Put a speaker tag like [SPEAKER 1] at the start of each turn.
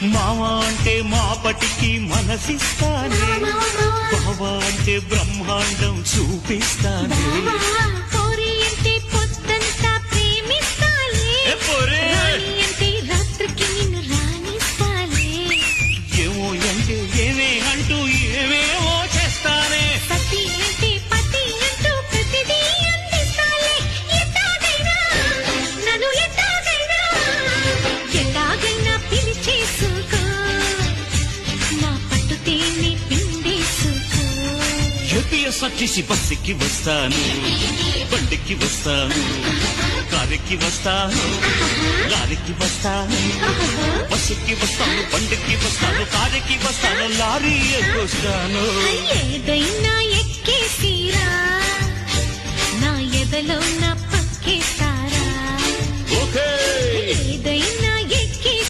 [SPEAKER 1] మావా అంటే మాపటికి మనసిస్తానే, బావా అంటే బ్రహ్మాండం చూపిస్తానే.
[SPEAKER 2] కోరి అంటే పొద్దంతా ప్రేమిస్తాలే, రాణి అంటే రాత్రికి నిన్ను రాణిస్తాలే.
[SPEAKER 1] ఏమో అంటే ఏమే అంటూ ఏమేమో చేస్తానే.
[SPEAKER 2] పతి అంటే పతి అంటూ ప్రతిదీ అందిస్తాలే. ఎట్టాగైనా నన్ను ఎట్టాగైనా పిలిచేసుకో, నా పట్టు తేనె పిండేసుకో.
[SPEAKER 1] ఏపీఎస్ వచ్చేసి బస్సుకి వస్తాను, బండికి వస్తాను, కారుకి వస్తాను, లారీకి వస్తాను. బస్సుకి వస్తాను, బండికి వస్తాను, కారుకి వస్తాను, లారీ ఎక్కొస్తాను.
[SPEAKER 2] ఏదైనా ఎక్కేసిరా, నా ఎదలో నా